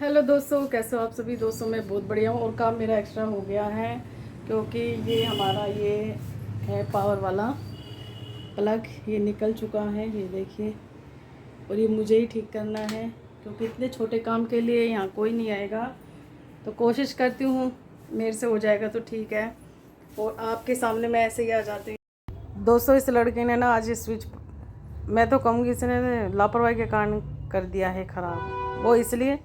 Hello दोस्तों, कैसे हो आप सभी। दोस्तों मैं बहुत बढ़िया हूँ और काम मेरा एक्स्ट्रा हो गया है क्योंकि ये हमारा ये है पावर वाला प्लग, ये निकल चुका है, ये देखिए। और ये मुझे ही ठीक करना है क्योंकि इतने छोटे काम के लिए यहाँ कोई नहीं आएगा। तो कोशिश करती हूँ मेरे से हो जाएगा तो ठीक है, और आपके सामने मैं ऐसे ही आ जाती हूँ। दोस्तों इस लड़के ने ना आज ये स्विच, मैं तो कहूँगी इसने लापरवाही के कारण कर दिया है ख़राब। वो इसलिए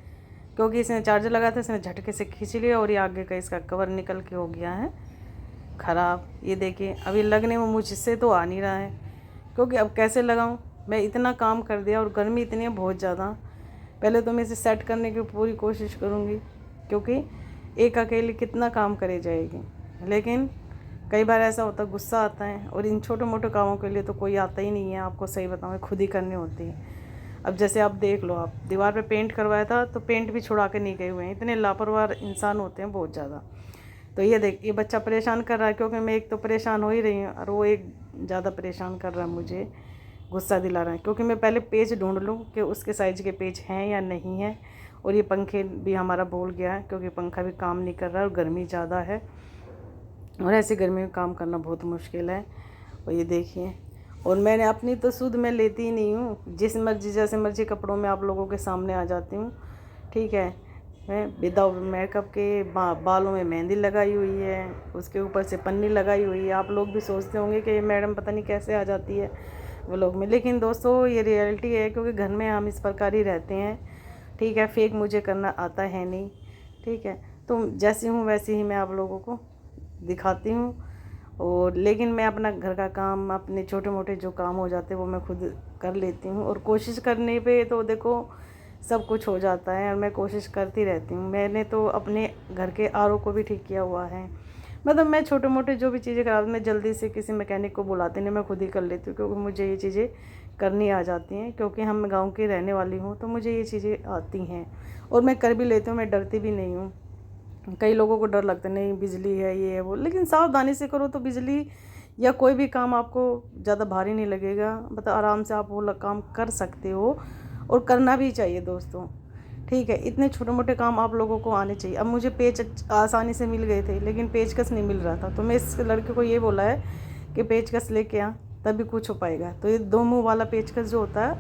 क्योंकि इसने चार्जर लगाया था, इसने झटके से खींच लिया और ये आगे का इसका कवर निकल के हो गया है ख़राब। ये देखिए अभी लगने में मुझसे तो आ नहीं रहा है क्योंकि अब कैसे लगाऊं। मैं इतना काम कर दिया और गर्मी इतनी है बहुत ज़्यादा। पहले तो मैं इसे सेट करने की पूरी कोशिश करूँगी क्योंकि एक अकेले कितना काम करे जाएगी। लेकिन कई बार ऐसा होता है, गुस्सा आता है, और इन छोटे मोटे कामों के लिए तो कोई आता ही नहीं है। आपको सही बताऊँ, खुद ही करनी होती है। अब जैसे आप देख लो, आप दीवार पे पेंट करवाया था तो पेंट भी छुड़ा के नहीं गए हुए हैं। इतने लापरवाह इंसान होते हैं बहुत ज़्यादा। तो ये देख, ये बच्चा परेशान कर रहा है क्योंकि मैं एक तो परेशान हो ही रही हूँ और वो एक ज़्यादा परेशान कर रहा है, मुझे गुस्सा दिला रहा है क्योंकि मैं पहले पेज ढूंढ लूँ कि उसके साइज़ के पेज हैं या नहीं है। और ये पंखे भी हमारा बोल गया है क्योंकि पंखा भी काम नहीं कर रहा है और गर्मी ज़्यादा है, और ऐसी गर्मी में काम करना बहुत मुश्किल है। और ये देखिए, और मैंने अपनी तो सुध मैं लेती ही नहीं हूँ। जिस मर्जी जैसे मर्जी कपड़ों में आप लोगों के सामने आ जाती हूँ, ठीक है। मैं विदाउट मेकअप के बालों में मेहंदी लगाई हुई है, उसके ऊपर से पन्नी लगाई हुई है। आप लोग भी सोचते होंगे कि ये मैडम पता नहीं कैसे आ जाती है व्लॉग में, लेकिन दोस्तों ये रियलिटी है क्योंकि घर में हम इस प्रकार ही रहते हैं, ठीक है। फेक मुझे करना आता है नहीं, ठीक है। तो जैसी हूँ वैसी ही मैं आप लोगों को दिखाती हूँ। और लेकिन मैं अपना घर का काम, अपने छोटे मोटे जो काम हो जाते हैं वो मैं खुद कर लेती हूँ, और कोशिश करने पे तो देखो सब कुछ हो जाता है, और मैं कोशिश करती रहती हूँ। मैंने तो अपने घर के आरओ को भी ठीक किया हुआ है। मतलब मैं छोटे मोटे जो भी चीज़ें करा, मैं जल्दी से किसी मैकेनिक को बुलाती नहीं, मैं खुद ही कर लेती हूँ क्योंकि मुझे ये चीज़ें करनी आ जाती हैं। क्योंकि हम गाँव की रहने वाली हूँ तो मुझे ये चीज़ें आती हैं और मैं कर भी लेती हूँ, मैं डरती भी नहीं हूँ। कई लोगों को डर लगता है, नहीं बिजली है ये है वो, लेकिन सावधानी से करो तो बिजली या कोई भी काम आपको ज़्यादा भारी नहीं लगेगा। मतलब आराम से आप वो काम कर सकते हो, और करना भी चाहिए दोस्तों, ठीक है। इतने छोटे मोटे काम आप लोगों को आने चाहिए। अब मुझे पेच आसानी से मिल गए थे लेकिन पेचकस नहीं मिल रहा था, तो मैं इस लड़के को ये बोला है कि पेचकस लेके आ तभी कुछ हो पाएगा। तो ये दो मुँह वाला पेचकस जो होता है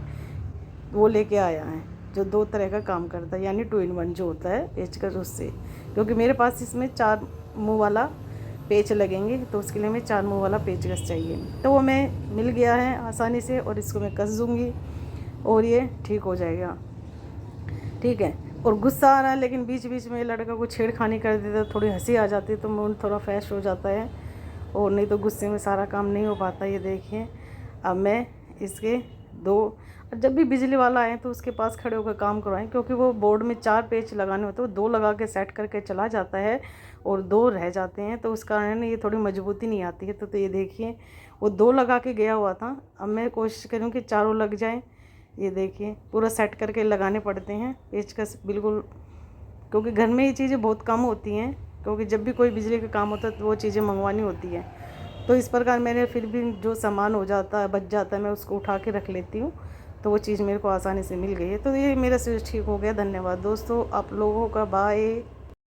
वो लेके आया है, जो दो तरह का काम करता है, यानी 2 in 1 जो होता है पेचकस उससे। क्योंकि मेरे पास इसमें 4 मुँह वाला पेच लगेंगे, तो उसके लिए हमें 4 मुँह वाला पेचकस चाहिए। तो वो मैं मिल गया है आसानी से, और इसको मैं कस दूँगी और ये ठीक हो जाएगा, ठीक है। और गुस्सा आ रहा है लेकिन बीच बीच में लड़का को छेड़खानी कर देता है, थोड़ी हंसी आ जाती है तो मूड थोड़ा फ्रेश हो जाता है, और नहीं तो गुस्से में सारा काम नहीं हो पाता। ये देखिए अब मैं इसके दो, जब भी बिजली वाला आए तो उसके पास खड़े होकर काम करवाएं क्योंकि वो बोर्ड में 4 पेच लगाने होते हैं, वो 2 लगा के सेट करके चला जाता है और 2 रह जाते हैं, तो उस कारण ये थोड़ी मजबूती नहीं आती है। तो ये देखिए वो 2 लगा के गया हुआ था, अब मैं कोशिश करूँ कि चारों लग जाएँ। ये देखिए पूरा सेट करके लगाने पड़ते हैं पेचकस बिल्कुल, क्योंकि घर में ये चीज़ें बहुत कम होती हैं, क्योंकि जब भी कोई बिजली का काम होता है तो वो चीज़ें मंगवानी होती है। तो इस प्रकार मैंने फिर भी जो सामान हो जाता है बच जाता है मैं उसको उठा के रख लेती हूँ, तो वो चीज़ मेरे को आसानी से मिल गई है। तो ये मेरा स्विच ठीक हो गया। धन्यवाद दोस्तों, आप लोगों का बाय।